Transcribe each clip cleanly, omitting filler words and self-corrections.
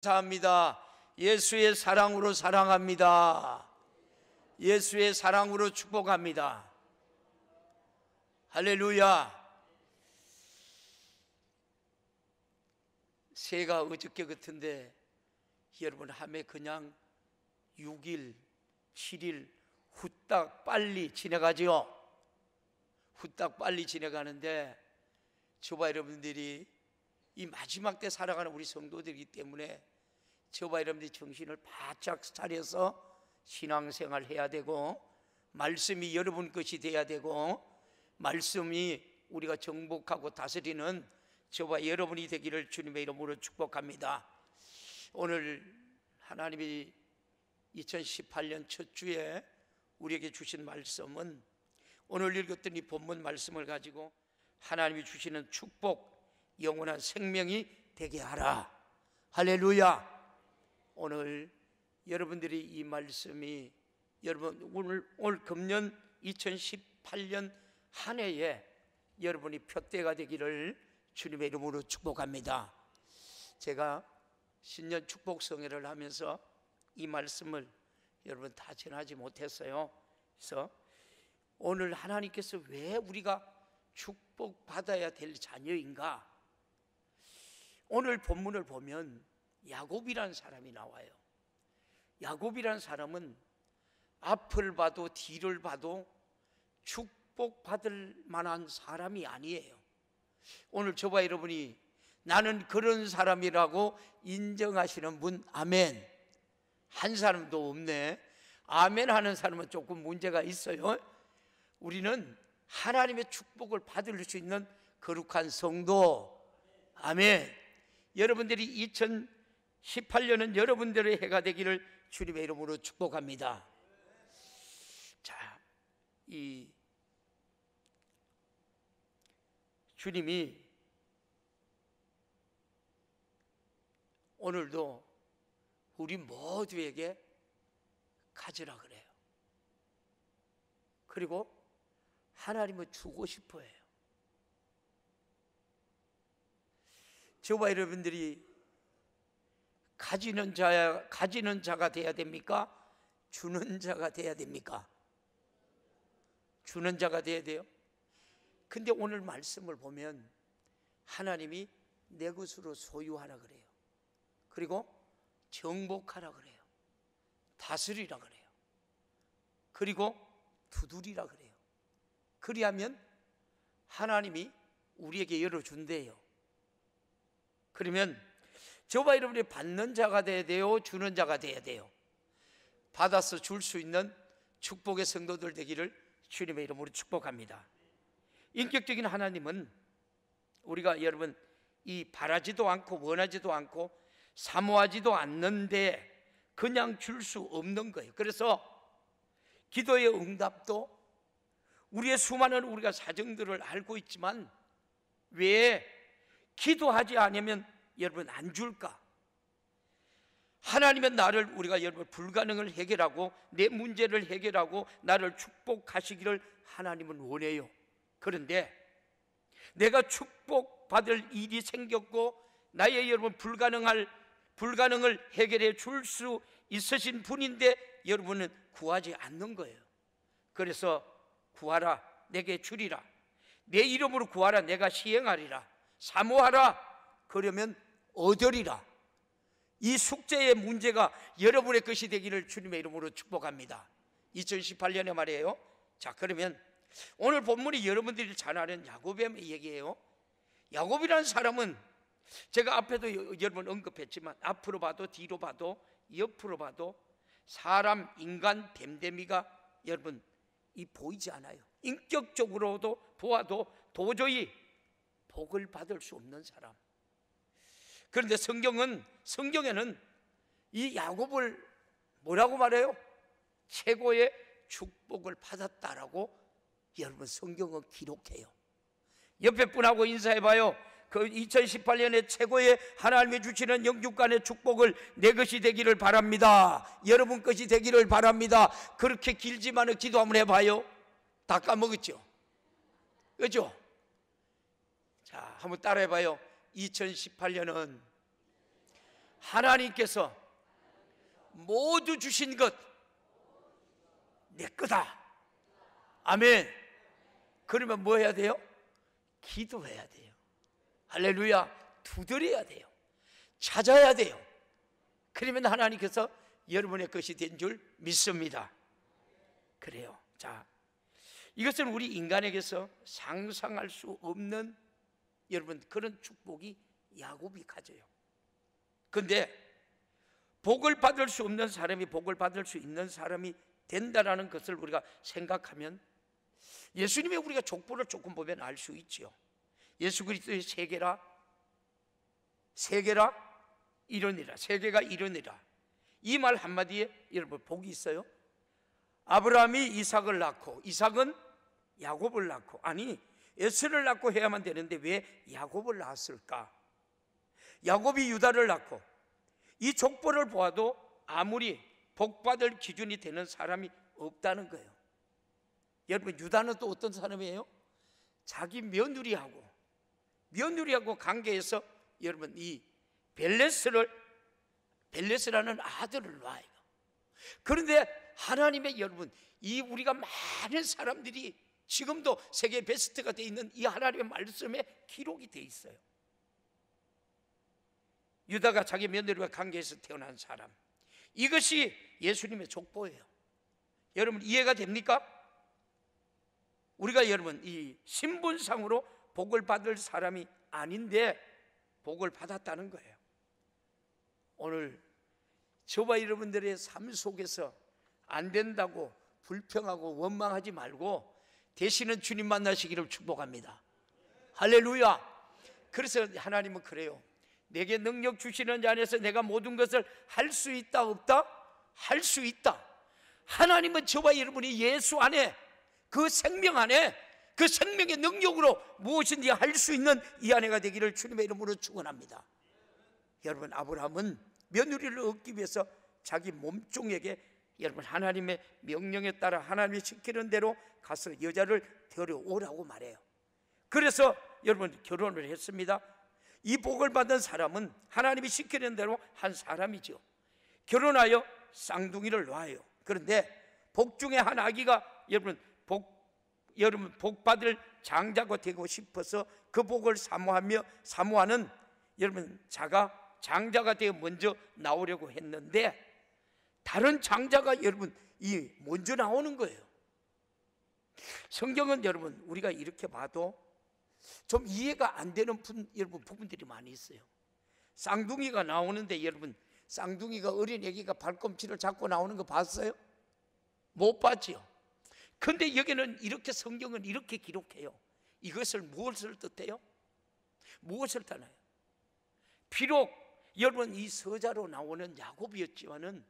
감사합니다. 예수의 사랑으로 사랑합니다. 예수의 사랑으로 축복합니다. 할렐루야. 새해가 어저께 같은데 여러분 함에 그냥 6일, 7일 후딱 빨리 지나가지요. 후딱 빨리 지나가는데 저와 여러분들이 이 마지막 때 살아가는 우리 성도들이기 때문에 저와 여러분들이 정신을 바짝 차려서 신앙생활 해야 되고, 말씀이 여러분 것이 돼야 되고, 말씀이 우리가 정복하고 다스리는 저와 여러분이 되기를 주님의 이름으로 축복합니다. 오늘 하나님이 2018년 첫 주에 우리에게 주신 말씀은 오늘 읽었던 이 본문 말씀을 가지고 하나님이 주시는 축복, 영원한 생명이 되게 하라. 할렐루야. 오늘 여러분들이 이 말씀이 여러분 오늘 금년 2018년 한 해에 여러분이 표대가 되기를 주님의 이름으로 축복합니다. 제가 신년 축복 성회를 하면서 이 말씀을 여러분 다 전하지 못했어요. 그래서 오늘 하나님께서 왜 우리가 축복받아야 될 자녀인가? 오늘 본문을 보면 야곱이라는 사람이 나와요. 야곱이라는 사람은 앞을 봐도 뒤를 봐도 축복받을 만한 사람이 아니에요. 오늘 저와 여러분이 나는 그런 사람이라고 인정하시는 분, 아멘. 한 사람도 없네. 아멘 하는 사람은 조금 문제가 있어요. 우리는 하나님의 축복을 받을 수 있는 거룩한 성도, 아멘. 여러분들이 2018년은 여러분들의 해가 되기를 주님의 이름으로 축복합니다. 자, 이 주님이 오늘도 우리 모두에게 가지라 그래요. 그리고 하나님은 주고 싶어 해요. 저와 여러분들이 가지는 자가 돼야 됩니까? 주는 자가 돼야 됩니까? 주는 자가 돼야 돼요. 근데 오늘 말씀을 보면 하나님이 내 것으로 소유하라 그래요. 그리고 정복하라 그래요. 다스리라 그래요. 그리고 두드리라 그래요. 그리하면 하나님이 우리에게 열어준대요. 그러면 저와 여러분이 받는 자가 돼야 돼요? 주는 자가 돼야 돼요? 받아서 줄 수 있는 축복의 성도들 되기를 주님의 이름으로 축복합니다. 인격적인 하나님은 우리가 여러분 이 바라지도 않고 원하지도 않고 사모하지도 않는데 그냥 줄 수 없는 거예요. 그래서 기도의 응답도 우리의 수많은 우리가 사정들을 알고 있지만 왜 기도하지 않으면 여러분 안 줄까? 하나님은 나를 우리가 여러분 불가능을 해결하고 내 문제를 해결하고 나를 축복하시기를 하나님은 원해요. 그런데 내가 축복받을 일이 생겼고 나의 여러분 불가능을 해결해 줄 수 있으신 분인데 여러분은 구하지 않는 거예요. 그래서 구하라 내게 주리라, 내 이름으로 구하라 내가 시행하리라, 사모하라 그러면 얻으리라. 이 숙제의 문제가 여러분의 것이 되기를 주님의 이름으로 축복합니다. 2018년에 말이에요. 자, 그러면 오늘 본문이 여러분들이 잘 아는 야곱의 얘기예요. 야곱이라는 사람은 제가 앞에도 여러분 언급했지만 앞으로 봐도 뒤로 봐도 옆으로 봐도 사람, 인간, 됨됨이가 여러분 이 보이지 않아요. 인격적으로도 보아도 도저히 복을 받을 수 없는 사람. 그런데 성경에는 이 야곱을 뭐라고 말해요? 최고의 축복을 받았다라고 여러분 성경은 기록해요. 옆에 분하고 인사해봐요. 그 2018년에 최고의 하나님이 주시는 영육간의 축복을 내 것이 되기를 바랍니다. 여러분 것이 되기를 바랍니다. 그렇게 길지만은 기도 한번 해봐요. 다 까먹었죠? 그죠? 자, 한번 따라해봐요. 2018년은 하나님께서 모두 주신 것 내 거다. 아멘. 그러면 뭐 해야 돼요? 기도해야 돼요. 할렐루야. 두드려야 돼요. 찾아야 돼요. 그러면 하나님께서 여러분의 것이 된 줄 믿습니다. 그래요. 자, 이것은 우리 인간에게서 상상할 수 없는 여러분 그런 축복이 야곱이 가져요. 근데 복을 받을 수 없는 사람이 복을 받을 수 있는 사람이 된다라는 것을 우리가 생각하면 예수님의 우리가 족보를 조금 보면 알 수 있죠. 예수 그리스도의 세계라 이르니라, 세계가 이르니라, 이 말 한마디에 여러분 복이 있어요. 아브라함이 이삭을 낳고 이삭은 야곱을 낳고, 아니 에서를 낳고 해야만 되는데 왜 야곱을 낳았을까? 야곱이 유다를 낳고, 이 족보를 보아도 아무리 복받을 기준이 되는 사람이 없다는 거예요. 여러분 유다는 또 어떤 사람이에요? 자기 며느리하고 관계에서 여러분 이 벨레스라는 아들을 낳아요. 그런데 하나님의 여러분 이 우리가 많은 사람들이 지금도 세계 베스트가 되어 있는 이 하나님의 말씀에 기록이 되어 있어요. 유다가 자기 며느리와 관계에서 태어난 사람, 이것이 예수님의 족보예요. 여러분 이해가 됩니까? 우리가 여러분 이 신분상으로 복을 받을 사람이 아닌데 복을 받았다는 거예요. 오늘 저와 여러분들의 삶 속에서 안 된다고 불평하고 원망하지 말고 되시는 주님 만나시기를 축복합니다. 할렐루야. 그래서 하나님은 그래요. 내게 능력 주시는 자 안에서 내가 모든 것을 할 수 있다 없다? 할 수 있다. 하나님은 저와 여러분이 예수 안에, 그 생명 안에, 그 생명의 능력으로 무엇인지 할 수 있는 이 아내가 되기를 주님의 이름으로 축원합니다. 여러분 아브라함은 며느리를 얻기 위해서 자기 몸종에게 여러분 하나님의 명령에 따라 하나님이 시키는 대로 가서 여자를 데려오라고 말해요. 그래서 여러분 결혼을 했습니다. 이 복을 받은 사람은 하나님이 시키는 대로 한 사람이죠. 결혼하여 쌍둥이를 낳아요. 그런데 복 중에 한 아기가 여러분 복 받을 장자가 되고 싶어서 그 복을 사모하는 여러분 자가 장자가 되어 먼저 나오려고 했는데 다른 장자가 여러분 이 먼저 나오는 거예요. 성경은 여러분 우리가 이렇게 봐도 좀 이해가 안 되는 여러분 부분들이 많이 있어요. 쌍둥이가 나오는데 여러분 쌍둥이가 어린 애기가 발꿈치를 잡고 나오는 거 봤어요? 못 봤지요. 근데 여기는 이렇게 성경은 이렇게 기록해요. 이것을 무엇을 뜻해요? 무엇을 뜻하나요? 비록 여러분 이 서자로 나오는 야곱이었지만은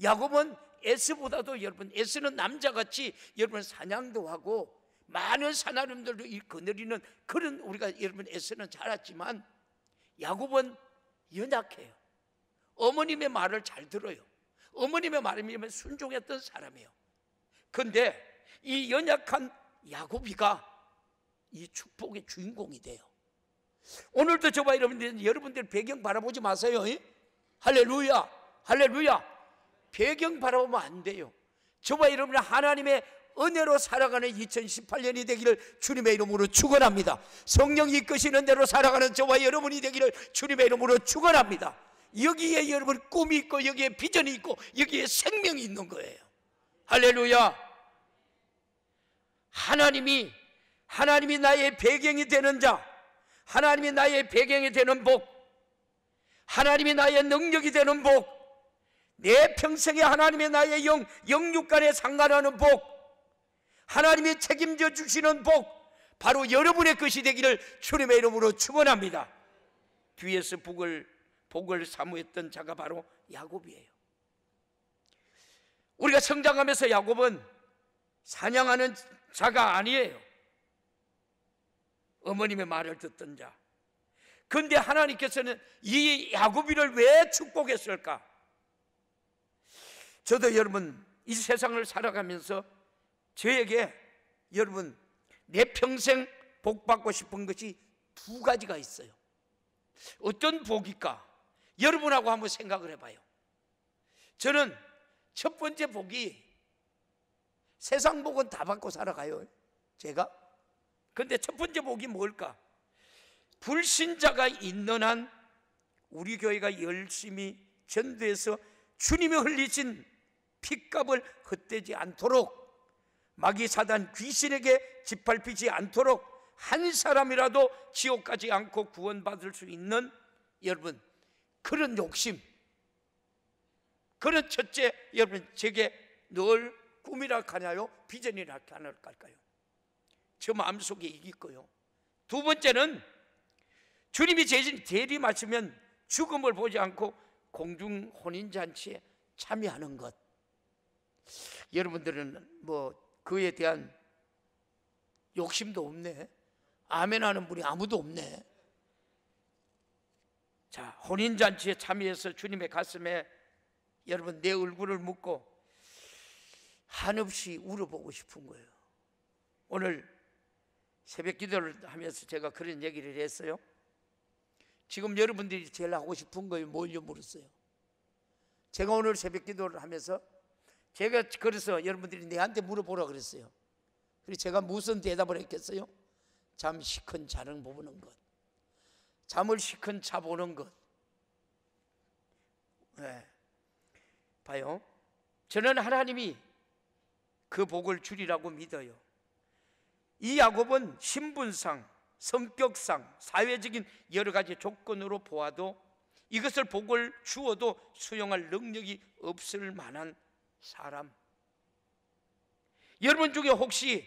야곱은 에스보다도 여러분 에스는 남자같이 여러분 사냥도 하고 많은 사나름들도 거느리는 그런 우리가 여러분 에스는 자랐지만 야곱은 연약해요. 어머님의 말을 잘 들어요. 어머님의 말이면 순종했던 사람이에요. 그런데 이 연약한 야곱이가 이 축복의 주인공이 돼요. 오늘도 저와 여러분들 배경 바라보지 마세요. 할렐루야, 할렐루야. 배경 바라보면 안 돼요. 저와 여러분은 하나님의 은혜로 살아가는 2018년이 되기를 주님의 이름으로 축원합니다. 성령이 이끄시는 대로 살아가는 저와 여러분이 되기를 주님의 이름으로 축원합니다. 여기에 여러분 꿈이 있고 여기에 비전이 있고 여기에 생명이 있는 거예요. 할렐루야. 하나님이 나의 배경이 되는 자, 하나님이 나의 배경이 되는 복, 하나님이 나의 능력이 되는 복, 내 평생에 하나님의 나의 영육간에 상관하는 복, 하나님이 책임져 주시는 복, 바로 여러분의 것이 되기를 주님의 이름으로 축원합니다. 뒤에서 복을 사모했던 자가 바로 야곱이에요. 우리가 성장하면서 야곱은 사냥하는 자가 아니에요. 어머님의 말을 듣던 자. 그런데 하나님께서는 이 야곱이를 왜 축복했을까? 저도 여러분 이 세상을 살아가면서 저에게 여러분 내 평생 복 받고 싶은 것이 두 가지가 있어요. 어떤 복일까? 여러분하고 한번 생각을 해봐요. 저는 첫 번째 복이, 세상 복은 다 받고 살아가요, 제가. 근데 첫 번째 복이 뭘까? 불신자가 있는 한 우리 교회가 열심히 전도해서 주님이 흘리신 핏값을 헛되지 않도록, 마귀 사단 귀신에게 짓밟히지 않도록 한 사람이라도 지옥 가지 않고 구원받을 수 있는, 여러분, 그런 욕심, 그런 첫째, 여러분, 제게 늘 꿈이라 하나요? 비전이라 할까요? 저 마음속에 이게 있고요. 두 번째는 주님이 재림하시면 죽음을 보지 않고 공중 혼인잔치에 참여하는 것. 여러분들은 뭐 그에 대한 욕심도 없네. 아멘 하는 분이 아무도 없네. 자, 혼인잔치에 참여해서 주님의 가슴에 여러분 내 얼굴을 묻고 한없이 울어보고 싶은 거예요. 오늘 새벽 기도를 하면서 제가 그런 얘기를 했어요. 지금 여러분들이 제일 하고 싶은 거예요. 뭘요? 물었어요. 제가 오늘 새벽 기도를 하면서 제가 그래서 여러분들이 내한테 물어보라 그랬어요. 그래서 제가 무슨 대답을 했겠어요? 잠 시큰 자는 보는 것, 잠을 시큰 자 보는 것. 네. 봐요. 저는 하나님이 그 복을 주리라고 믿어요. 이 야곱은 신분상, 성격상, 사회적인 여러 가지 조건으로 보아도 이것을 복을 주어도 수용할 능력이 없을 만한 사람. 여러분 중에 혹시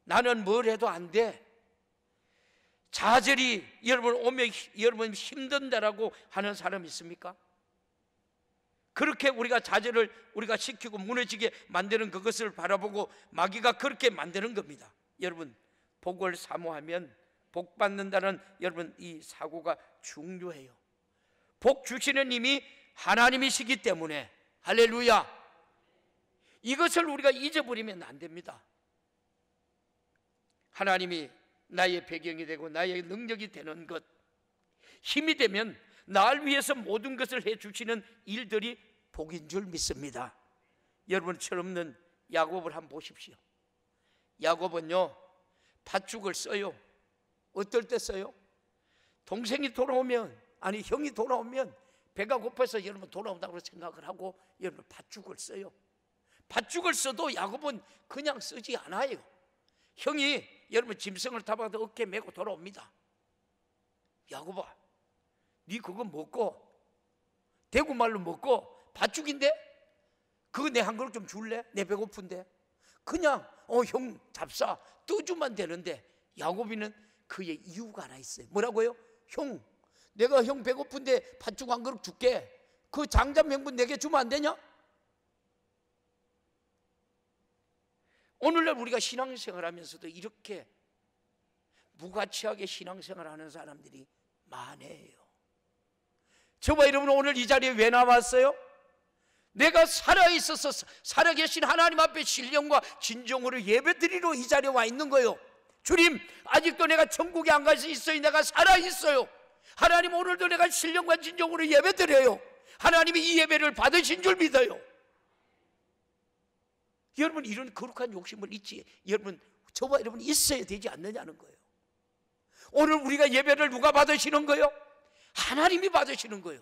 나는 뭘 해도 안 돼, 좌절이 여러분 오면 여러분 힘든다라고 하는 사람 있습니까? 그렇게 우리가 좌절을 우리가 시키고 무너지게 만드는 그것을 바라보고 마귀가 그렇게 만드는 겁니다. 여러분, 복을 사모하면 복 받는다는 여러분 이 사고가 중요해요. 복 주시는 이미 하나님이시기 때문에, 할렐루야, 이것을 우리가 잊어버리면 안 됩니다. 하나님이 나의 배경이 되고 나의 능력이 되는 것, 힘이 되면 날 위해서 모든 것을 해주시는 일들이 복인 줄 믿습니다. 여러분, 철없는 야곱을 한번 보십시오. 야곱은요, 팥죽을 써요. 어떨 때 써요? 동생이 돌아오면, 아니 형이 돌아오면 배가 고파서 여러분 돌아온다고 생각을 하고 여러분 팥죽을 써요. 팥죽을 써도 야곱은 그냥 쓰지 않아요. 형이 여러분 짐승을 타봐도 어깨 메고 돌아옵니다. 야곱아, 네 그거 먹고, 대구말로 먹고 팥죽인데 그거 내 한 그릇 좀 줄래? 내 배고픈데. 그냥 형 잡사 떠주면 되는데, 야곱이는 그의 이유가 하나 있어요. 뭐라고요? 형, 내가 형 배고픈데 팥죽 한 그릇 줄게. 그 장자 명분 내게 주면 안 되냐? 오늘날 우리가 신앙생활 하면서도 이렇게 무가치하게 신앙생활 하는 사람들이 많아요. 저와 여러분 오늘 이 자리에 왜 나왔어요? 내가 살아있어서 살아계신 하나님 앞에 신령과 진정으로 예배드리러 이 자리에 와 있는 거예요. 주님, 아직도 내가 천국에 안 갈 수 있어요. 내가 살아있어요. 하나님, 오늘도 내가 신령과 진정으로 예배드려요. 하나님이 이 예배를 받으신 줄 믿어요. 여러분, 이런 거룩한 욕심을 잊지, 여러분, 저와 여러분 있어야 되지 않느냐는 거예요. 오늘 우리가 예배를 누가 받으시는 거예요? 하나님이 받으시는 거예요.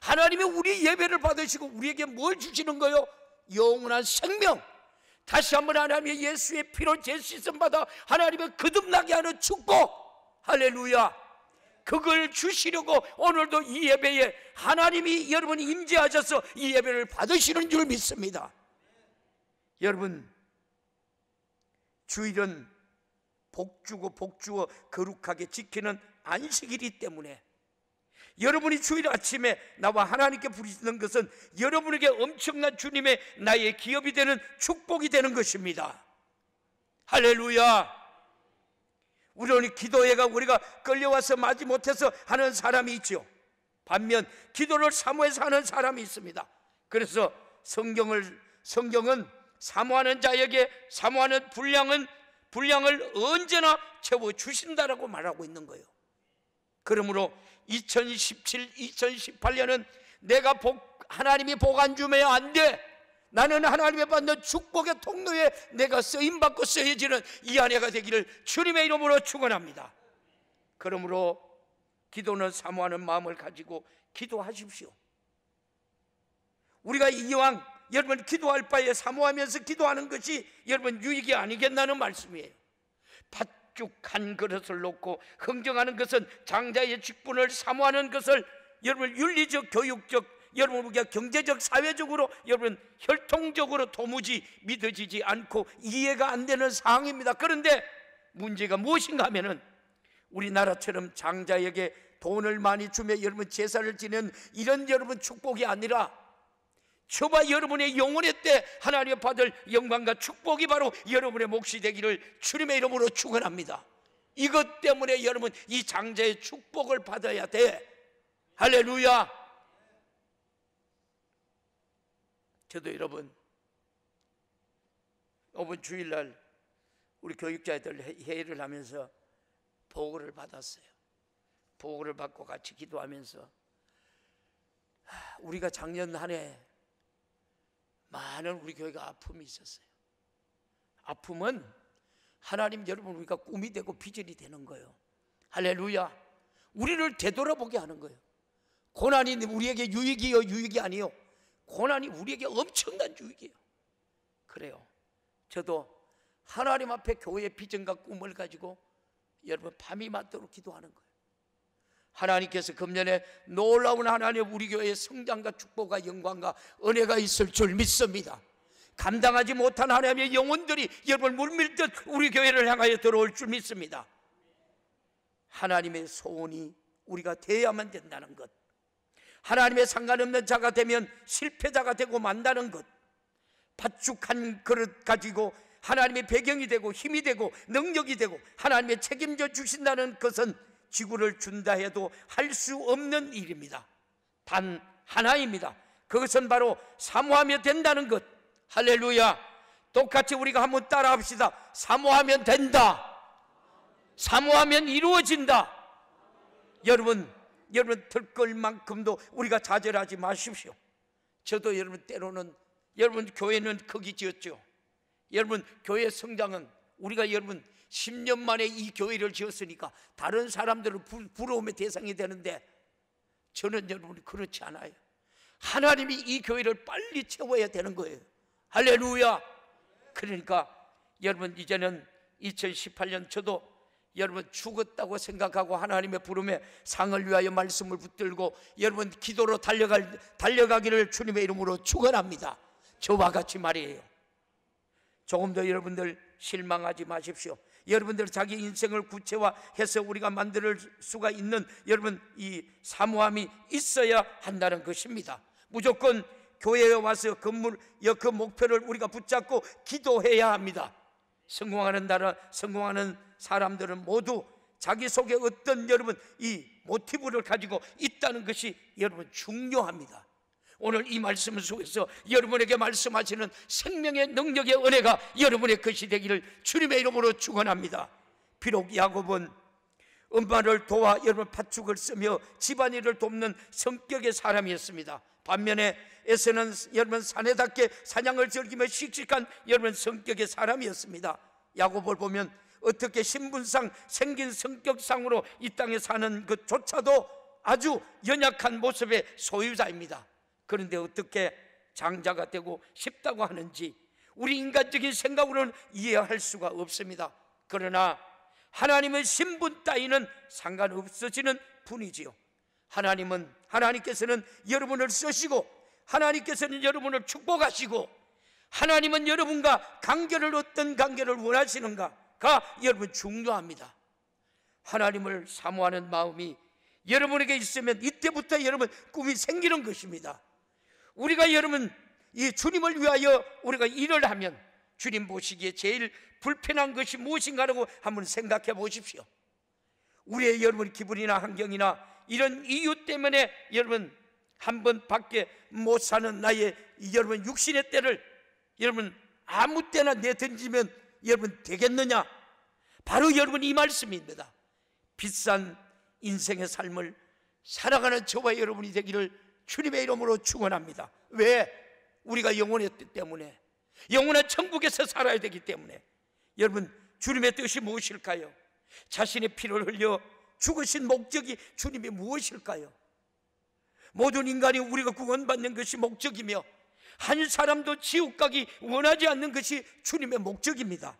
하나님이 우리 예배를 받으시고 우리에게 뭘 주시는 거예요? 영원한 생명. 다시 한번 하나님의 예수의 피로 재씻음 받아 하나님의 거듭나게 하는 축복, 할렐루야, 그걸 주시려고 오늘도 이 예배에 하나님이 여러분이 임재하셔서 이 예배를 받으시는 줄 믿습니다. 여러분, 주일은 복주고 복주어 거룩하게 지키는 안식일이기 때문에 여러분이 주일 아침에 나와 하나님께 부르시는 것은 여러분에게 엄청난 주님의 나의 기업이 되는 축복이 되는 것입니다. 할렐루야. 우리는 기도회가 우리가 끌려와서 마지 못해서 하는 사람이 있죠. 반면 기도를 사모해서 하는 사람이 있습니다. 그래서 성경은 사모하는 자에게 사모하는 분량을 언제나 채워주신다라고 말하고 있는 거예요. 그러므로 2017, 2018년은 내가 하나님이 복 안 주면 안 돼. 나는 하나님의 받는 축복의 통로에 내가 쓰임받고 쓰여지는 이 한 해가 되기를 주님의 이름으로 축원합니다. 그러므로 기도는 사모하는 마음을 가지고 기도하십시오. 우리가 이왕 여러분 기도할 바에 사모하면서 기도하는 것이 여러분 유익이 아니겠나는 말씀이에요. 팥죽한 그릇을 놓고 흥정하는 것은 장자의 직분을 사모하는 것을 여러분 윤리적, 교육적, 여러분 우리가 경제적, 사회적으로 여러분 혈통적으로 도무지 믿어지지 않고 이해가 안 되는 상황입니다. 그런데 문제가 무엇인가 하면은 우리나라처럼 장자에게 돈을 많이 주며 여러분 제사를 지내는 이런 여러분 축복이 아니라 저와 여러분의 영혼의 때 하나님 받을 영광과 축복이 바로 여러분의 몫이 되기를 주님의 이름으로 축원합니다. 이것 때문에 여러분 이 장자의 축복을 받아야 돼. 할렐루야. 저도 여러분 이번 주일날 우리 교육자들 회의를 하면서 보고를 받았어요. 보고를 받고 같이 기도하면서 우리가 작년 한 해 많은 우리 교회가 아픔이 있었어요. 아픔은 하나님 여러분 우리가 꿈이 되고 비전이 되는 거예요. 할렐루야. 우리를 되돌아보게 하는 거예요. 고난이 우리에게 유익이요 유익이 아니요, 고난이 우리에게 엄청난 유익이에요. 그래요. 저도 하나님 앞에 교회의 비전과 꿈을 가지고 여러분 밤이 맞도록 기도하는 거예요. 하나님께서 금년에 놀라운 하나님 우리 교회의 성장과 축복과 영광과 은혜가 있을 줄 믿습니다. 감당하지 못한 하나님의 영혼들이 여러분 물밀듯 우리 교회를 향하여 들어올 줄 믿습니다. 하나님의 소원이 우리가 되어야만 된다는 것, 하나님의 상관없는 자가 되면 실패자가 되고 만다는 것, 팥죽한 그릇 가지고 하나님의 배경이 되고 힘이 되고 능력이 되고 하나님의 책임져 주신다는 것은 지구를 준다 해도 할 수 없는 일입니다. 단 하나입니다. 그것은 바로 사모하면 된다는 것. 할렐루야. 똑같이 우리가 한번 따라 합시다. 사모하면 된다. 사모하면 이루어진다. 여러분 들걸 만큼도 우리가 좌절하지 마십시오. 저도 여러분 때로는 여러분 교회는 크게 지었죠. 여러분 교회 성장은 우리가 여러분 10년 만에 이 교회를 지었으니까 다른 사람들은 부러움의 대상이 되는데 저는 여러분 그렇지 않아요. 하나님이 이 교회를 빨리 채워야 되는 거예요. 할렐루야. 그러니까 여러분 이제는 2018년 저도 여러분 죽었다고 생각하고 하나님의 부름에 상을 위하여 말씀을 붙들고 여러분 기도로 달려가기를 주님의 이름으로 축원합니다. 저와 같이 말이에요. 조금 더 여러분들 실망하지 마십시오. 여러분들 자기 인생을 구체화해서 우리가 만들 수가 있는 여러분 이 사모함이 있어야 한다는 것입니다. 무조건 교회에 와서 그 목표를 우리가 붙잡고 기도해야 합니다. 성공하는 사람들은 모두 자기 속에 어떤 여러분 이 모티브를 가지고 있다는 것이 여러분 중요합니다. 오늘 이 말씀 속에서 여러분에게 말씀하시는 생명의 능력의 은혜가 여러분의 것이 되기를 주님의 이름으로 축원합니다. 비록 야곱은 엄마를 도와 여러분 팥죽을 쓰며 집안일을 돕는 성격의 사람이었습니다. 반면에 에서는 여러분 사내답게 사냥을 즐기며 씩씩한 여러분 성격의 사람이었습니다. 야곱을 보면 어떻게 신분상 생긴 성격상으로 이 땅에 사는 것조차도 아주 연약한 모습의 소유자입니다. 그런데 어떻게 장자가 되고 싶다고 하는지 우리 인간적인 생각으로는 이해할 수가 없습니다. 그러나 하나님의 신분 따위는 상관없어지는 분이지요. 하나님께서는 여러분을 쓰시고 하나님께서는 여러분을 축복하시고 하나님은 여러분과 어떤 관계를 원하시는가가 여러분 중요합니다. 하나님을 사모하는 마음이 여러분에게 있으면 이때부터 여러분 꿈이 생기는 것입니다. 우리가 여러분 이 주님을 위하여 우리가 일을 하면 주님 보시기에 제일 불편한 것이 무엇인가라고 한번 생각해 보십시오. 우리의 여러분 기분이나 환경이나 이런 이유 때문에 여러분 한 번밖에 못 사는 나의 여러분 육신의 때를 여러분 아무 때나 내던지면 여러분 되겠느냐? 바로 여러분 이 말씀입니다. 비싼 인생의 삶을 살아가는 저와 여러분이 되기를 주님의 이름으로 축원합니다. 왜? 우리가 영혼의 뜻 때문에, 영원한 천국에서 살아야 되기 때문에. 여러분, 주님의 뜻이 무엇일까요? 자신의 피를 흘려 죽으신 목적이 주님이 무엇일까요? 모든 인간이 우리가 구원받는 것이 목적이며 한 사람도 지옥 가기 원하지 않는 것이 주님의 목적입니다.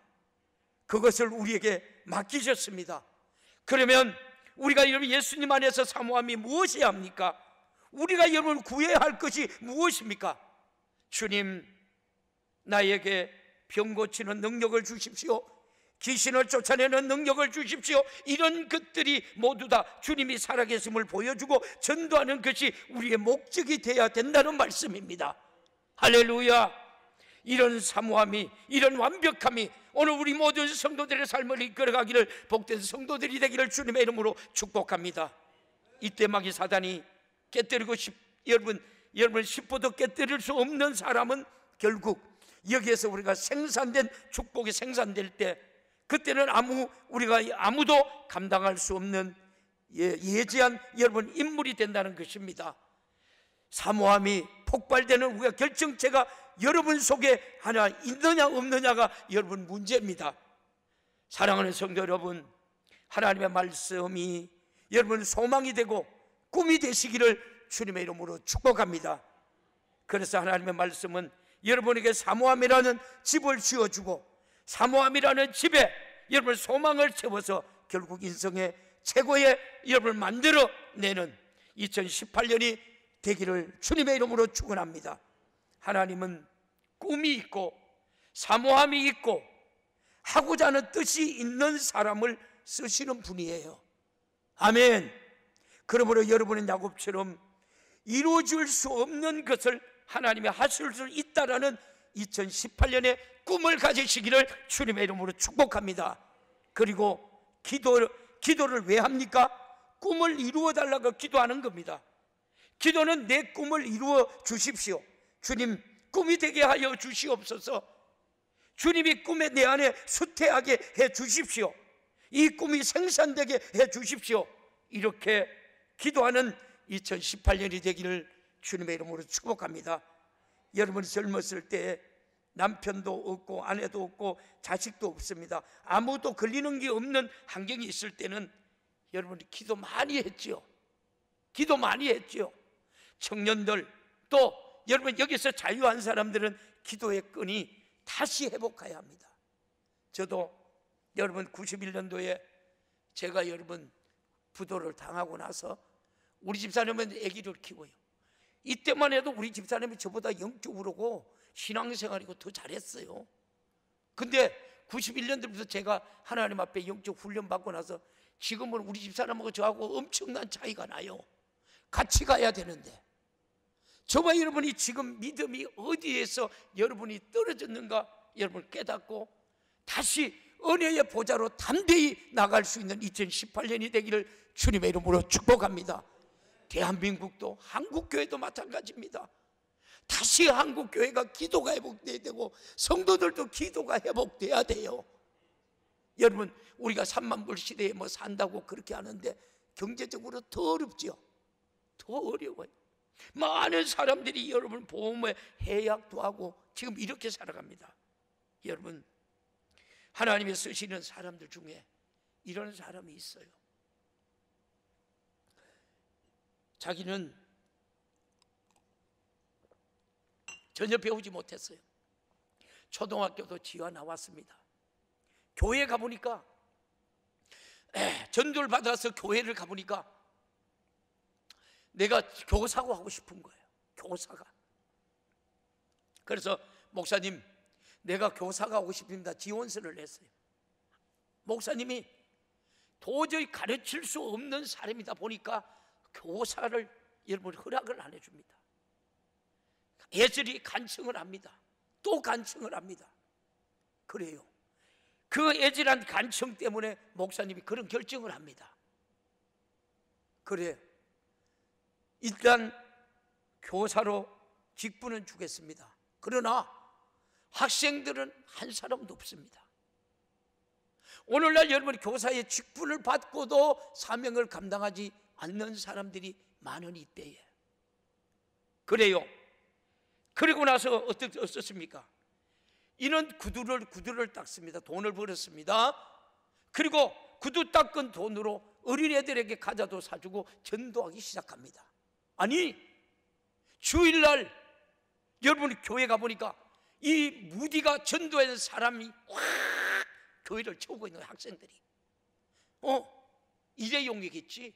그것을 우리에게 맡기셨습니다. 그러면 우리가 여러분 예수님 안에서 사모함이 무엇이야 합니까? 우리가 여러분 구해야 할 것이 무엇입니까? 주님, 나에게 병 고치는 능력을 주십시오. 귀신을 쫓아내는 능력을 주십시오. 이런 것들이 모두 다 주님이 살아계심을 보여주고 전도하는 것이 우리의 목적이 되어야 된다는 말씀입니다. 할렐루야. 이런 사모함이, 이런 완벽함이 오늘 우리 모든 성도들의 삶을 이끌어가기를, 복된 성도들이 되기를 주님의 이름으로 축복합니다. 이때 마귀 사단이 깨뜨리고 여러분 10보도 깨뜨릴 수 없는 사람은 결국 여기에서 우리가 생산된 축복이 생산될 때, 그때는 우리가 아무도 감당할 수 없는 예지한 여러분 인물이 된다는 것입니다. 사모함이 폭발되는 우리가 결정체가 여러분 속에 하나 있느냐 없느냐가 여러분 문제입니다. 사랑하는 성도 여러분, 하나님의 말씀이 여러분 소망이 되고 꿈이 되시기를 주님의 이름으로 축복합니다. 그래서 하나님의 말씀은 여러분에게 사모함이라는 집을 지어주고 사모함이라는 집에 여러분 소망을 채워서 결국 인생의 최고의 여러분을 만들어내는 2018년이 되기를 주님의 이름으로 축원합니다. 하나님은 꿈이 있고 사모함이 있고 하고자 하는 뜻이 있는 사람을 쓰시는 분이에요. 아멘. 그러므로 여러분은 야곱처럼 이루어질 수 없는 것을 하나님이 하실 수 있다라는 2018년의 꿈을 가지시기를 주님의 이름으로 축복합니다. 그리고 기도를 왜 합니까? 꿈을 이루어 달라고 기도하는 겁니다. 기도는 내 꿈을 이루어 주십시오. 주님, 꿈이 되게 하여 주시옵소서. 주님이 꿈에 내 안에 수태하게 해 주십시오. 이 꿈이 생산되게 해 주십시오. 이렇게 기도하는 2018년이 되기를 주님의 이름으로 축복합니다. 여러분이 젊었을 때 남편도 없고 아내도 없고 자식도 없습니다. 아무도 걸리는 게 없는 환경이 있을 때는 여러분이 기도 많이 했죠. 기도 많이 했죠. 청년들, 또 여러분 여기서 자유한 사람들은 기도의 끈이 다시 회복해야 합니다. 저도 여러분 91년도에 제가 여러분 부도를 당하고 나서 우리 집사님은 아기를 키워요. 이때만 해도 우리 집사님이 저보다 영적으로고 신앙생활이고 더 잘했어요. 근데 91년도부터 제가 하나님 앞에 영적 훈련 받고 나서 지금은 우리 집사람하고 저하고 엄청난 차이가 나요. 같이 가야 되는데 저와 여러분이 지금 믿음이 어디에서 여러분이 떨어졌는가 여러분 깨닫고 다시 은혜의 보좌로 담대히 나갈 수 있는 2018년이 되기를 주님의 이름으로 축복합니다. 대한민국도 한국교회도 마찬가지입니다. 다시 한국교회가 기도가 회복돼야 되고 성도들도 기도가 회복돼야 돼요. 여러분 우리가 3만 불 시대에 뭐 산다고 그렇게 하는데 경제적으로 더 어렵죠. 더 어려워요. 많은 사람들이 여러분 보험에 해약도 하고 지금 이렇게 살아갑니다. 여러분 하나님이 쓰시는 사람들 중에 이런 사람이 있어요. 자기는 전혀 배우지 못했어요. 초등학교도 지와 나왔습니다. 교회 가보니까 전도를 받아서 교회를 가보니까 내가 교사가 하고 싶은 거예요. 교사가. 그래서 목사님 내가 교사가 하고 싶습니다. 지원서를 냈어요. 목사님이 도저히 가르칠 수 없는 사람이다 보니까 교사를 여러분 허락을 안 해줍니다. 애들이 간청을 합니다. 또 간청을 합니다. 그래요. 그 애질한 간청 때문에 목사님이 그런 결정을 합니다. 그래 일단 교사로 직분은 주겠습니다. 그러나 학생들은 한 사람도 없습니다. 오늘날 여러분 교사의 직분을 받고도 사명을 감당하지 않는 사람들이 많은 이때에. 그래요. 그리고 나서 어떻습니까? 이는 구두를 닦습니다. 돈을 벌었습니다. 그리고 구두 닦은 돈으로 어린애들에게 과자도 사주고 전도하기 시작합니다. 아니, 주일날 여러분 교회 가보니까 이 무디가 전도하는 사람이 확 교회를 채우고 있는 학생들이 일회용이겠지.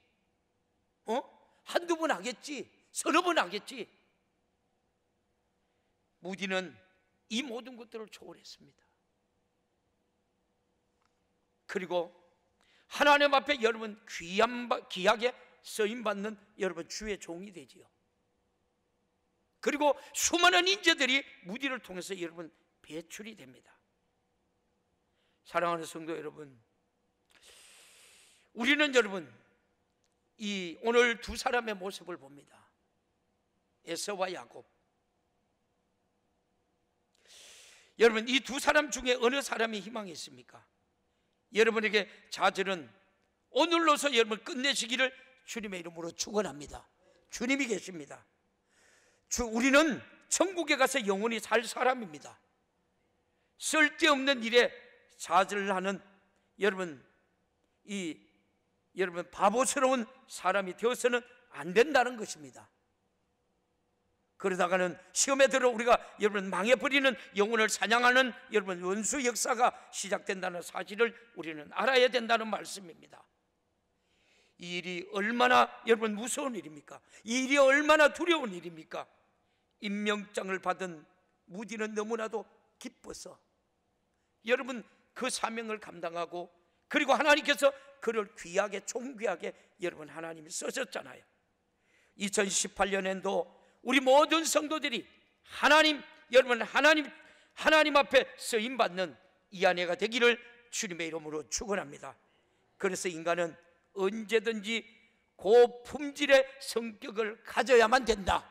한두 번 하겠지. 서너 번 하겠지. 무디는 이 모든 것들을 초월했습니다. 그리고 하나님 앞에 여러분 귀하게 쓰임받는 여러분 주의 종이 되지요. 그리고 수많은 인재들이 무디를 통해서 여러분 배출이 됩니다. 사랑하는 성도 여러분, 우리는 여러분 이 오늘 두 사람의 모습을 봅니다. 에서와 야곱. 여러분 이 두 사람 중에 어느 사람이 희망이 있습니까? 여러분에게 좌절은 오늘로서 여러분 끝내시기를 주님의 이름으로 축원합니다. 주님이 계십니다. 우리는 천국에 가서 영원히 살 사람입니다. 쓸데없는 일에 좌절하는 여러분 여러분 바보스러운 사람이 되어서는 안 된다는 것입니다. 그러다가는 시험에 들어 우리가 여러분 망해버리는 영혼을 사냥하는 여러분 원수 역사가 시작된다는 사실을 우리는 알아야 된다는 말씀입니다. 이 일이 얼마나 여러분 무서운 일입니까? 이 일이 얼마나 두려운 일입니까? 임명장을 받은 무디는 너무나도 기뻐서 여러분 그 사명을 감당하고 그리고 하나님께서 그를 귀하게 존귀하게 여러분 하나님이 쓰셨잖아요. 2018년에도 우리 모든 성도들이 여러분 하나님 앞에 쓰임받는 이 아내가 되기를 주님의 이름으로 축원합니다. 그래서 인간은 언제든지 고품질의 성격을 가져야만 된다.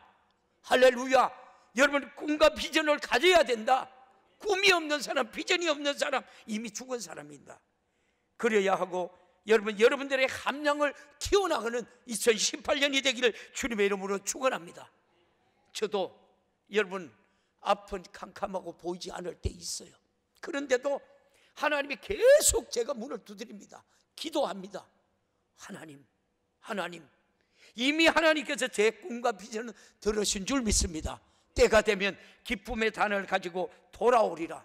할렐루야. 여러분 꿈과 비전을 가져야 된다. 꿈이 없는 사람, 비전이 없는 사람 이미 죽은 사람입니다. 그래야 하고 여러분들의 함량을 키워나가는 2018년이 되기를 주님의 이름으로 축원합니다. 저도 여러분 앞은 캄캄하고 보이지 않을 때 있어요. 그런데도 하나님이 계속 제가 문을 두드립니다. 기도합니다. 하나님 이미 하나님께서 제 꿈과 비전을 들으신 줄 믿습니다. 때가 되면 기쁨의 단을 가지고 돌아오리라.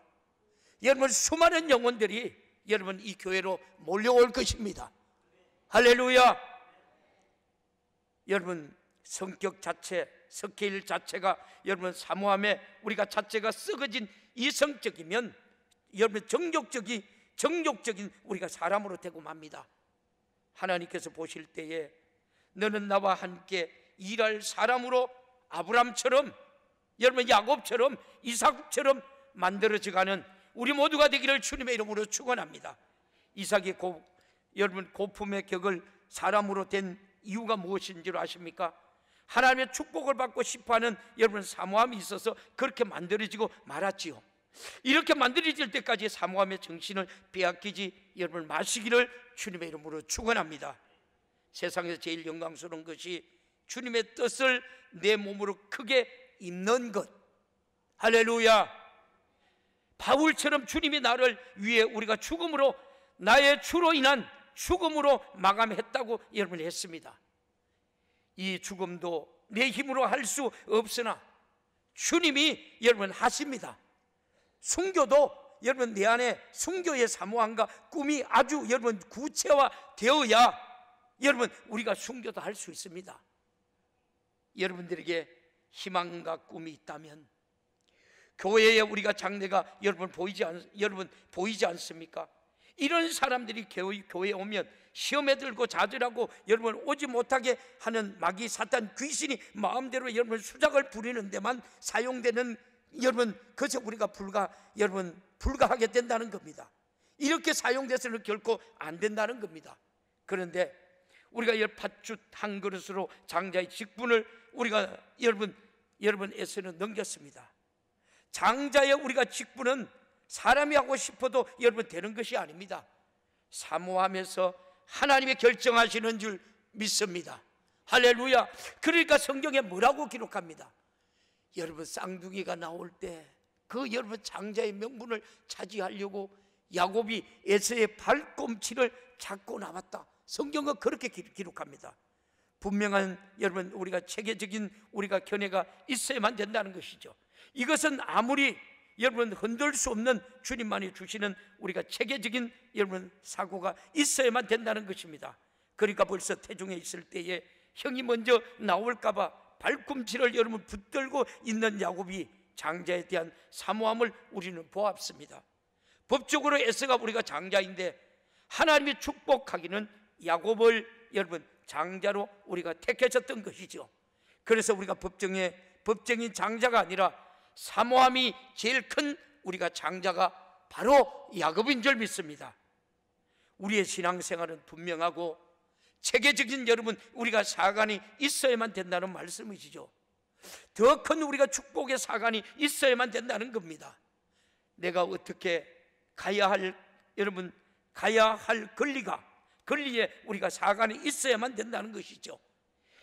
여러분 수많은 영혼들이 여러분 이 교회로 몰려올 것입니다. 할렐루야. 여러분 성격 자체, 스케일 자체가 여러분 사모함에 우리가 자체가 썩어진 이성적이면 여러분 정욕적인 우리가 사람으로 되고 맙니다. 하나님께서 보실 때에 너는 나와 함께 일할 사람으로 아브람처럼 여러분 야곱처럼 이삭처럼 만들어져가는 우리 모두가 되기를 주님의 이름으로 축원합니다. 이삭이 여러분 고품의 격을 사람으로 된 이유가 무엇인 줄 아십니까? 하나님의 축복을 받고 싶어하는 여러분 사모함이 있어서 그렇게 만들어지고 말았지요. 이렇게 만들어질 때까지 사모함의 정신을 빼앗기지 여러분 마시기를 주님의 이름으로 축원합니다. 세상에서 제일 영광스러운 것이 주님의 뜻을 내 몸으로 크게 입는 것. 할렐루야. 바울처럼 주님이 나를 위해 우리가 죽음으로 나의 주로 인한 죽음으로 마감했다고 여러분 했습니다. 이 죽음도 내 힘으로 할 수 없으나 주님이 여러분 하십니다. 순교도 여러분 내 안에 순교의 사모함과 꿈이 아주 여러분 구체화되어야 여러분 우리가 순교도 할 수 있습니다. 여러분들에게 희망과 꿈이 있다면 교회에 우리가 장래가 여러분 보이지 않습니까? 이런 사람들이 교회에 오면 시험에 들고 좌절하고 여러분 오지 못하게 하는 마귀 사탄 귀신이 마음대로 여러분 수작을 부리는 데만 사용되는 여러분 그것을 우리가 불가하게 된다는 겁니다. 이렇게 사용돼서는 결코 안 된다는 겁니다. 그런데 우리가 이 팥죽 한 그릇으로 장자의 직분을 우리가 여러분에서는 넘겼습니다. 장자의 우리가 직분은 사람이 하고 싶어도 여러분 되는 것이 아닙니다. 사모하면서 하나님의 결정하시는 줄 믿습니다. 할렐루야. 그러니까 성경에 뭐라고 기록합니다? 여러분, 쌍둥이가 나올 때 그 여러분 장자의 명분을 차지하려고 야곱이 에서의 발꿈치를 잡고 나왔다. 성경은 그렇게 기록합니다. 분명한 여러분 우리가 체계적인 우리가 견해가 있어야만 된다는 것이죠. 이것은 아무리 여러분 흔들 수 없는 주님만이 주시는 우리가 체계적인 여러분 사고가 있어야만 된다는 것입니다. 그러니까 벌써 태중에 있을 때에 형이 먼저 나올까 봐 발꿈치를 여러분 붙들고 있는 야곱이 장자에 대한 사모함을 우리는 보았습니다. 법적으로 에서가 우리가 장자인데 하나님이 축복하기는 야곱을 여러분 장자로 우리가 택하셨던 것이죠. 그래서 우리가 법정인 장자가 아니라 사모함이 제일 큰 우리가 장자가 바로 야곱인 줄 믿습니다. 우리의 신앙생활은 분명하고 체계적인 여러분 우리가 사관이 있어야만 된다는 말씀이시죠. 더 큰 우리가 축복의 사관이 있어야만 된다는 겁니다. 내가 어떻게 가야 할 여러분 가야 할 권리에 우리가 사관이 있어야만 된다는 것이죠.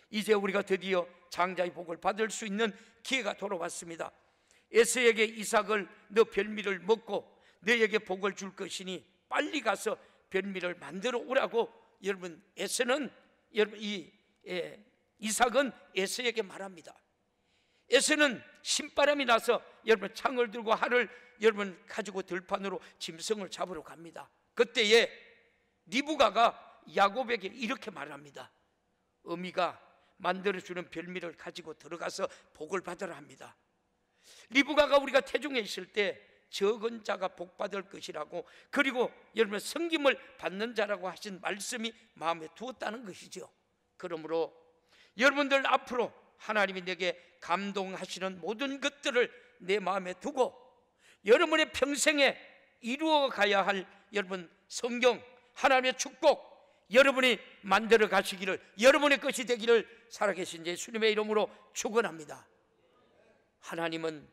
이제 우리가 드디어 장자의 복을 받을 수 있는 기회가 돌아왔습니다. 에서에게 이삭을 너 별미를 먹고 너에게 복을 줄 것이니 빨리 가서 별미를 만들어 오라고 여러분 에서는 여러분 이삭은 에서에게 말합니다. 에서는 신바람이 나서 여러분 창을 들고 활을 여러분 가지고 들판으로 짐승을 잡으러 갑니다. 그때에 리브가가 야곱에게 이렇게 말합니다. 어미가 만들어주는 별미를 가지고 들어가서 복을 받으라 합니다. 리브가가 우리가 태중에 있을 때 적은 자가 복 받을 것이라고 그리고 여러분 섬김을 받는 자라고 하신 말씀이 마음에 두었다는 것이죠. 그러므로 여러분들 앞으로 하나님이 내게 감동하시는 모든 것들을 내 마음에 두고 여러분의 평생에 이루어 가야 할 여러분 성경 하나님의 축복 여러분이 만들어 가시기를 여러분의 것이 되기를 살아계신 예수님의 이름으로 축원합니다. 하나님은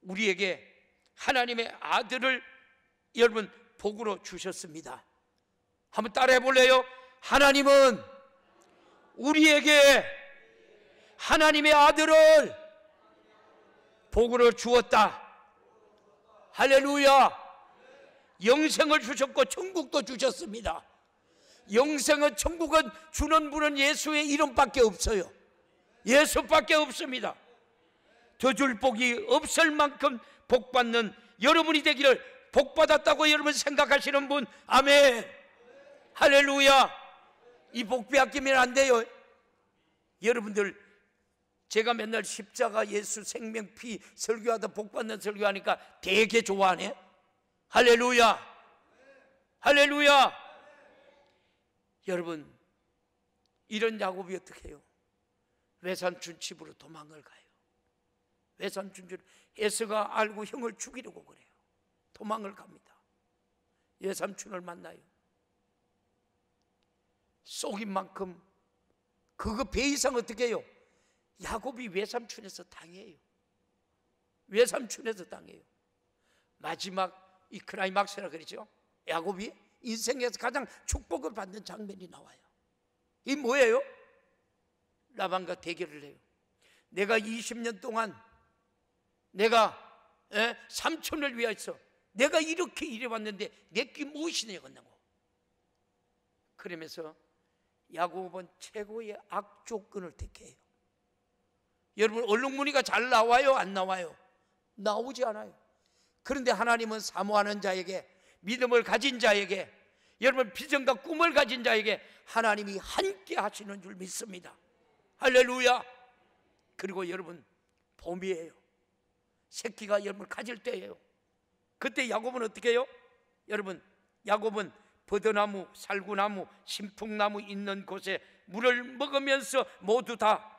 우리에게 하나님의 아들을 여러분 복으로 주셨습니다. 한번 따라해 볼래요? 하나님은 우리에게 하나님의 아들을 복으로 주었다. 할렐루야. 영생을 주셨고 천국도 주셨습니다. 영생은 천국은 주는 분은 예수의 이름밖에 없어요. 예수밖에 없습니다. 더 줄 복이 없을 만큼 복받는 여러분이 되기를 복받았다고 여러분 생각하시는 분 아멘. 할렐루야. 이 복 빼앗기면 안 돼요. 여러분들 제가 맨날 십자가 예수 생명 피 설교하다 복받는 설교하니까 되게 좋아하네. 할렐루야. 할렐루야. 여러분 이런 야곱이 어떻게 해요? 외삼촌 집으로 도망을 가요. 외삼촌 집 에서가 알고 형을 죽이려고 그래요. 도망을 갑니다. 외삼촌을 만나요. 속인 만큼 그거 배 이상 어떻게 해요? 야곱이 외삼촌에서 당해요. 외삼촌에서 당해요. 마지막 이 클라이막스라 그러죠. 야곱이 인생에서 가장 축복을 받는 장면이 나와요. 이 뭐예요? 라반과 대결을 해요. 내가 20년 동안 내가 삼촌을 위해서 내가 이렇게 일해왔는데 내게 무엇이냐 건다고. 그러면서 야곱은 최고의 악조건을 택해요. 여러분 언론문의가 잘 나와요? 안 나와요? 나오지 않아요. 그런데 하나님은 사모하는 자에게 믿음을 가진 자에게 여러분 비전과 꿈을 가진 자에게 하나님이 함께 하시는 줄 믿습니다. 할렐루야. 그리고 여러분 봄이에요. 새끼가 여러분 가질 때예요. 그때 야곱은 어떻게 해요? 여러분 야곱은 버드나무, 살구나무, 신풍나무 있는 곳에 물을 먹으면서 모두 다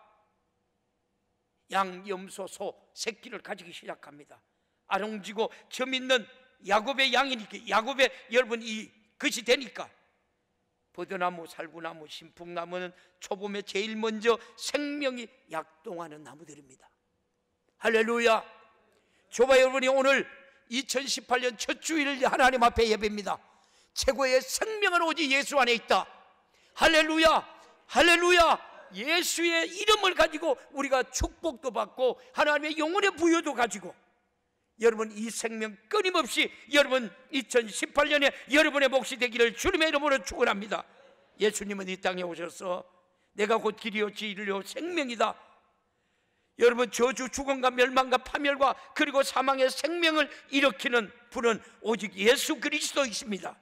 양, 염소, 소, 새끼를 가지기 시작합니다. 아롱지고 점 있는 야곱의 양이니까 야곱의 여러분 이 것이 되니까 버드나무, 살구나무, 신풍나무는 초봄에 제일 먼저 생명이 약동하는 나무들입니다. 할렐루야. 저와 여러분이 오늘 2018년 첫 주일 하나님 앞에 예배입니다. 최고의 생명은 오직 예수 안에 있다. 할렐루야. 할렐루야. 예수의 이름을 가지고 우리가 축복도 받고 하나님의 영혼의 부여도 가지고, 여러분 이 생명 끊임없이 여러분 2018년에 여러분의 몫이 되기를 주님의 이름으로 축원합니다. 예수님은 이 땅에 오셔서 내가 곧 길이요 진리요 생명이다. 여러분 저주, 죽음과 멸망과 파멸과 그리고 사망의 생명을 일으키는 분은 오직 예수 그리스도이십니다.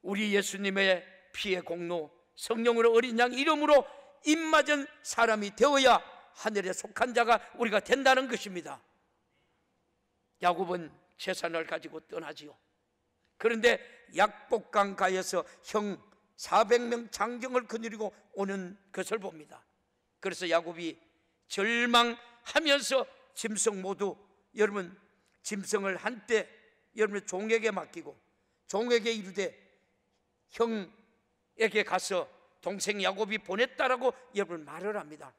우리 예수님의 피의 공로, 성령으로 어린 양 이름으로 입맞은 사람이 되어야 하늘에 속한 자가 우리가 된다는 것입니다. 야곱은 재산을 가지고 떠나지요. 그런데 약복강 가에서 형 400명 장정을 거느리고 오는 것을 봅니다. 그래서 야곱이 절망하면서 짐승 모두, 여러분 짐승을 한때 여러분 종에게 맡기고 종에게 이르되 형에게 가서 동생 야곱이 보냈다라고 여러분 말을 합니다.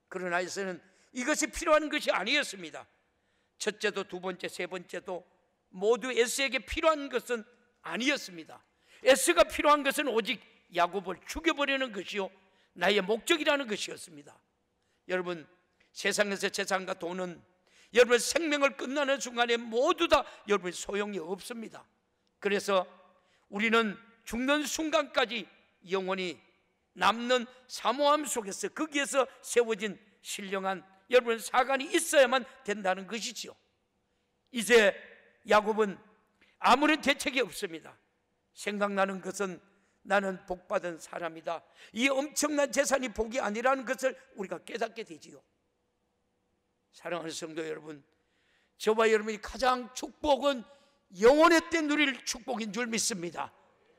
그러나 에서는 이것이 필요한 것이 아니었습니다. 첫째도 두 번째, 세 번째도 모두 에스에게 필요한 것은 아니었습니다. 에스가 필요한 것은 오직 야곱을 죽여버리는 것이요 나의 목적이라는 것이었습니다. 여러분 세상에서 재산과 돈은 여러분 생명을 끝나는 순간에 모두 다 여러분 소용이 없습니다. 그래서 우리는 죽는 순간까지 영원히 남는 사모함 속에서 거기에서 세워진 신령한 여러분 사관이 있어야만 된다는 것이죠. 이제 야곱은 아무런 대책이 없습니다. 생각나는 것은 나는 복받은 사람이다. 이 엄청난 재산이 복이 아니라는 것을 우리가 깨닫게 되지요. 사랑하는 성도 여러분, 저와 여러분이 가장 축복은 영원의 때 누릴 축복인 줄 믿습니다.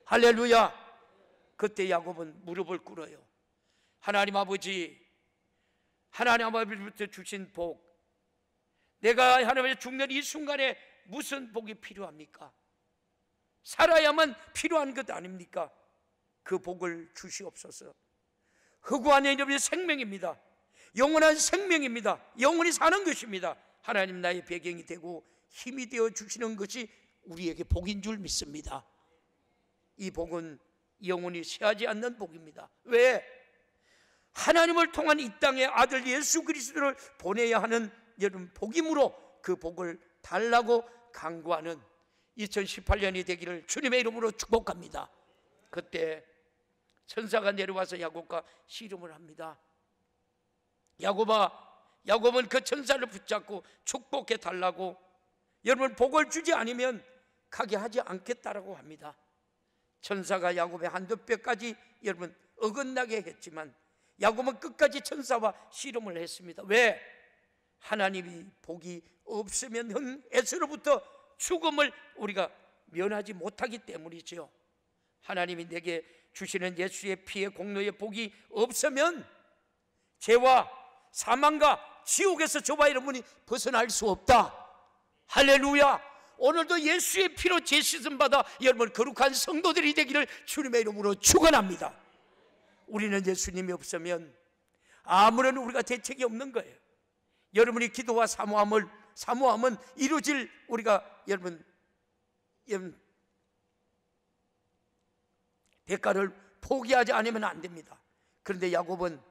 할렐루야. 그때 야곱은 무릎을 꿇어요. 하나님 아버지, 하나님 아버지부터 주신 복, 내가 하나님의 죽는 이 순간에 무슨 복이 필요합니까? 살아야만 필요한 것 아닙니까? 그 복을 주시옵소서. 흑우 안에 있는 생명입니다. 영원한 생명입니다. 영원히 사는 것입니다. 하나님 나의 배경이 되고 힘이 되어 주시는 것이 우리에게 복인 줄 믿습니다. 이 복은 영원히 쇠하지 않는 복입니다. 왜? 하나님을 통한 이 땅에 아들 예수 그리스도를 보내야 하는 여러분 복임으로 그 복을 달라고 간구하는 2018년이 되기를 주님의 이름으로 축복합니다. 그때 천사가 내려와서 야곱과 씨름을 합니다. 야곱은 그 천사를 붙잡고 축복해 달라고, 여러분 복을 주지 않으면 가게 하지 않겠다라고 합니다. 천사가 야곱의 한두 뼈까지 여러분 어긋나게 했지만 야곱은 끝까지 천사와 씨름을 했습니다. 왜? 하나님이 복이 없으면 형 에서로부터 죽음을 우리가 면하지 못하기 때문이죠. 하나님이 내게 주시는 예수의 피의 공로의 복이 없으면 죄와 사망과 지옥에서 저와 여러분이 벗어날 수 없다. 할렐루야. 오늘도 예수의 피로 제시씀 받아 여러분 거룩한 성도들이 되기를 주님의 이름으로 축원합니다. 우리는 예수님이 없으면 아무런 우리가 대책이 없는 거예요. 여러분이 기도와 사모함은 이루어질 우리가 여러분 대가를 포기하지 않으면 안 됩니다. 그런데 야곱은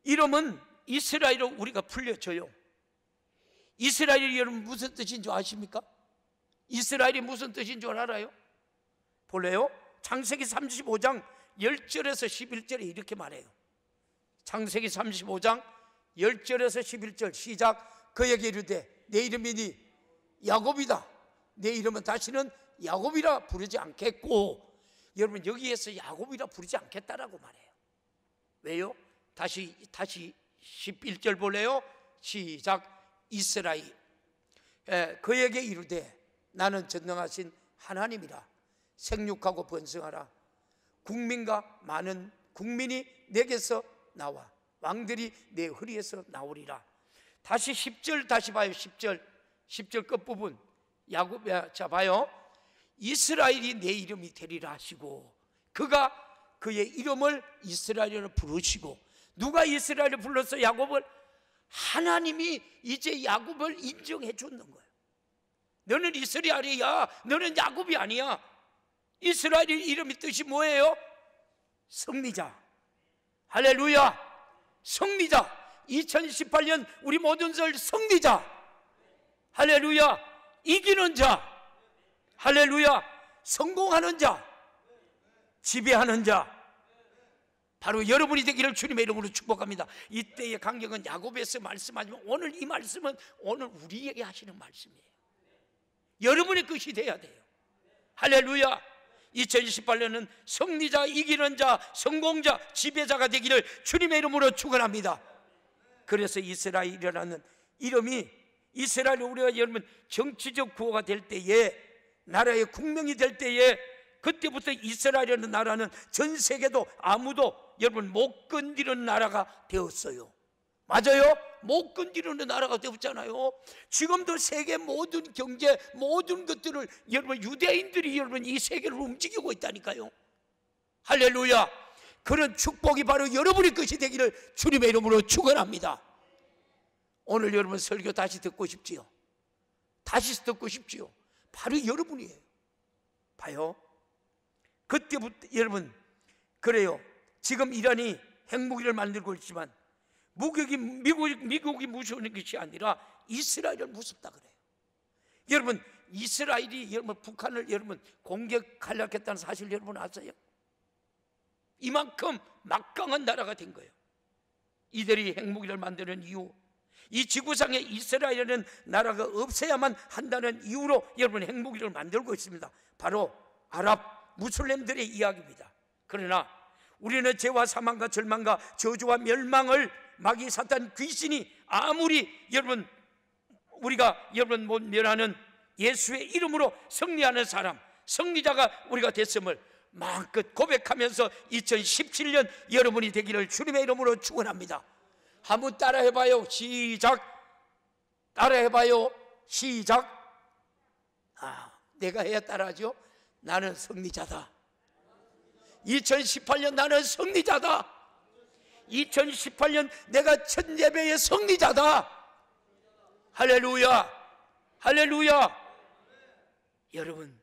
이름은 이스라엘로 우리가 풀려져요. 이스라엘이 여러분 무슨 뜻인 줄 아십니까? 이스라엘이 무슨 뜻인 줄 알아요? 볼래요? 창세기 35장 10절에서 11절에 이렇게 말해요. 창세기 35장 10절에서 11절 시작. 그에게 이르되 내 이름이니 야곱이다. 내 이름은 다시는 야곱이라 부르지 않겠고, 여러분 여기에서 야곱이라 부르지 않겠다라고 말해요. 왜요? 다시 11절 볼래요? 시작. 이스라엘 그에게 이르되 나는 전능하신 하나님이라. 생육하고 번성하라. 국민과 많은 국민이 내게서 나와 왕들이 내 허리에서 나오리라. 다시 10절 다시 봐요. 10절 끝부분 야곱, 자 봐요. 이스라엘이 내 이름이 되리라 하시고, 그가 그의 이름을 이스라엘로 부르시고, 누가 이스라엘을 불러서 야곱을? 하나님이 이제 야곱을 인정해 주는 거예요. 너는 이스라엘이야. 너는 야곱이 아니야. 이스라엘의 이름의 뜻이 뭐예요? 승리자. 할렐루야. 승리자. 2018년 우리 모든 절 승리자. 할렐루야. 이기는 자. 할렐루야. 성공하는 자. 지배하는 자. 바로 여러분이 되기를 주님의 이름으로 축복합니다. 이때의 간격은 야고보에서 말씀하지만 오늘 이 말씀은 오늘 우리에게 하시는 말씀이에요. 여러분의 것이 돼야 돼요. 할렐루야. 2018년은 승리자, 이기는 자, 성공자, 지배자가 되기를 주님의 이름으로 축원합니다. 그래서 이스라엘이라는 이름이, 이스라엘, 우리가 여러분 정치적 구호가 될 때에, 나라의 국명이 될 때에, 그때부터 이스라엘이라는 나라는 전 세계도 아무도 여러분 못 건드리는 나라가 되었어요. 맞아요? 못 건드리는 나라가 되었잖아요. 지금도 세계 모든 경제, 모든 것들을 여러분 유대인들이 여러분 이 세계를 움직이고 있다니까요. 할렐루야. 그런 축복이 바로 여러분의 것이 되기를 주님의 이름으로 축원합니다. 오늘 여러분 설교 다시 듣고 싶지요? 다시 듣고 싶지요? 바로 여러분이에요. 봐요. 그때부터 여러분, 그래요. 지금 이란이 핵무기를 만들고 있지만 미국이 무서운 것이 아니라 이스라엘을 무섭다 그래요. 여러분, 이스라엘이 여러분 북한을 여러분 공격하려고 했다는 사실 여러분 아세요? 이만큼 막강한 나라가 된 거예요. 이들이 핵무기를 만드는 이유, 이 지구상에 이스라엘이라는 나라가 없어야만 한다는 이유로 여러분 핵무기를 만들고 있습니다. 바로 아랍 무슬림들의 이야기입니다. 그러나 우리는 죄와 사망과 절망과 저주와 멸망을 마귀 사탄 귀신이 아무리 여러분 우리가 여러분 못 멸하는 예수의 이름으로 승리하는 사람, 승리자가 우리가 됐음을 마음껏 고백하면서 2017년 여러분이 되기를 주님의 이름으로 축원합니다. 한번 따라해봐요. 시작. 따라해봐요. 시작. 내가 해야 따라하죠. 나는 승리자다. 2018년 나는 승리자다. 2018년 내가 첫 예배의 승리자다. 할렐루야. 할렐루야. 여러분,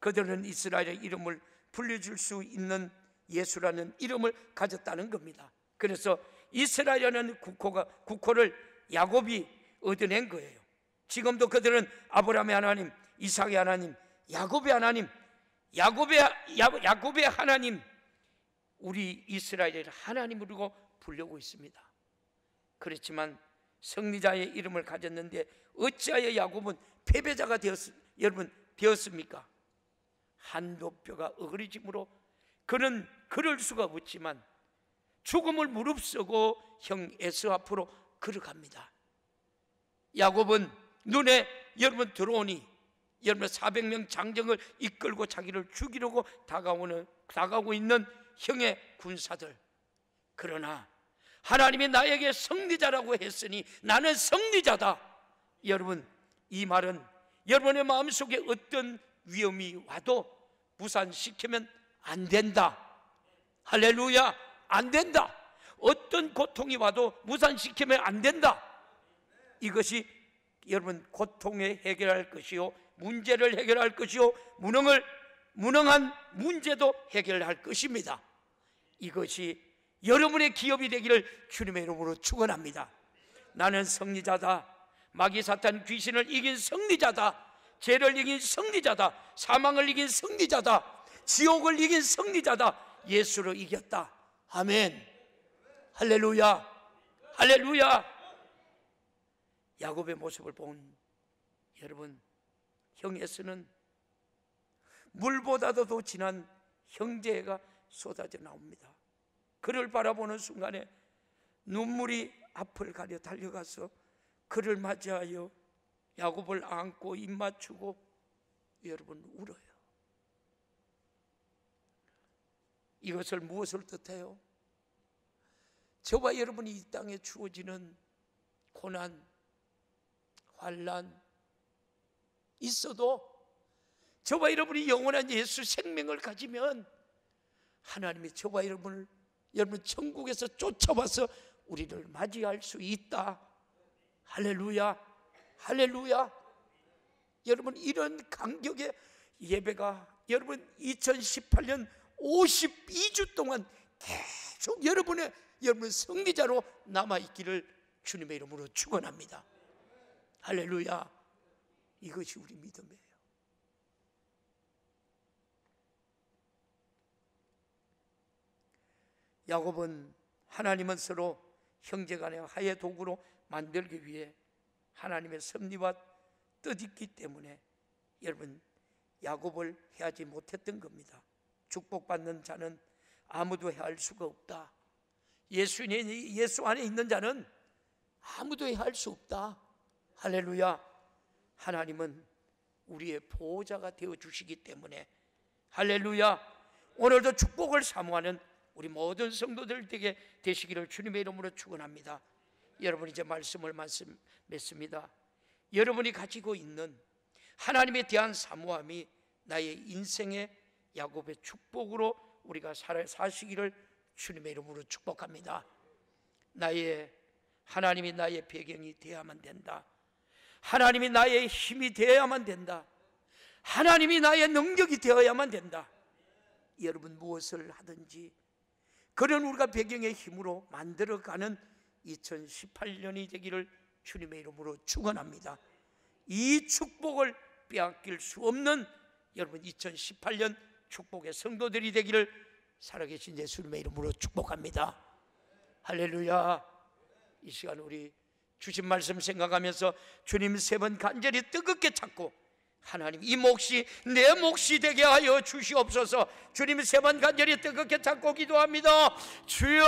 그들은 이스라엘의 이름을 불려줄 수 있는 예수라는 이름을 가졌다는 겁니다. 그래서 이스라엘이라는 국호를 야곱이 얻어낸 거예요. 지금도 그들은 아브라함의 하나님, 이삭의 하나님, 야곱의 하나님, 야곱의 하나님, 우리 이스라엘의 하나님으로 부르고 있습니다. 그렇지만 승리자의 이름을 가졌는데 어찌하여 야곱은 패배자가 되었습니까? 한도뼈가 어그러짐으로 그는 그럴 수가 없지만 죽음을 무릅쓰고 형 에서 앞으로 걸어갑니다. 야곱은 눈에 여러분 들어오니 여러분 400명 장정을 이끌고 자기를 죽이려고 다가오고 있는 형의 군사들. 그러나 하나님이 나에게 승리자라고 했으니 나는 승리자다. 여러분, 이 말은 여러분의 마음속에 어떤 위험이 와도 무산시키면 안 된다. 할렐루야. 안 된다. 어떤 고통이 와도 무산시키면 안 된다. 이것이 여러분 고통에 해결할 것이요, 문제를 해결할 것이요, 무능한 문제도 해결할 것입니다. 이것이 여러분의 기업이 되기를 주님의 이름으로 축원합니다. 나는 승리자다. 마귀 사탄 귀신을 이긴 승리자다. 죄를 이긴 승리자다. 사망을 이긴 승리자다. 지옥을 이긴 승리자다. 예수로 이겼다. 아멘. 할렐루야. 할렐루야. 야곱의 모습을 본 여러분, 형에서는 물보다도 더 진한 형제가 쏟아져 나옵니다. 그를 바라보는 순간에 눈물이 앞을 가려 달려가서 그를 맞이하여 야곱을 안고 입 맞추고 여러분 울어요. 이것을 무엇을 뜻해요? 저와 여러분이 이 땅에 주어지는 고난, 환난 있어도 저와 여러분이 영원한 예수 생명을 가지면 하나님이 저와 여러분 천국에서 쫓아와서 우리를 맞이할 수 있다. 할렐루야. 할렐루야. 여러분, 이런 간격의 예배가 여러분 2018년 52주 동안 계속 여러분 승리자로 남아있기를 주님의 이름으로 축원합니다. 할렐루야. 이것이 우리 믿음이에요. 야곱은 하나님은 서로 형제간의 화해 도구로 만들기 위해 하나님의 섭리와 뜻있기 때문에 여러분 야곱을 해하지 못했던 겁니다. 축복받는 자는 아무도 해할 수가 없다. 예수 안에 있는 자는 아무도 해할 수 없다. 할렐루야. 하나님은 우리의 보호자가 되어주시기 때문에 할렐루야. 오늘도 축복을 사모하는 우리 모든 성도들에게 되시기를 주님의 이름으로 축원합니다. 여러분 이제 말씀을 맺습니다. 여러분이 가지고 있는 하나님에 대한 사모함이 나의 인생의 야곱의 축복으로 우리가 사시기를 주님의 이름으로 축복합니다. 하나님이 나의 배경이 되어야만 된다. 하나님이 나의 힘이 되어야만 된다. 하나님이 나의 능력이 되어야만 된다. 여러분 무엇을 하든지 그런 우리가 배경의 힘으로 만들어가는 2018년이 되기를 주님의 이름으로 축원합니다. 이 축복을 빼앗길 수 없는 여러분 2018년 축복의 성도들이 되기를 살아계신 예수님의 이름으로 축복합니다. 할렐루야. 이 시간 우리 주신 말씀 생각하면서 주님 3번 간절히 뜨겁게 찾고 하나님 이 몫이 내 몫이 되게 하여 주시옵소서. 주님 3번 간절히 뜨겁게 찾고 기도합니다. 주여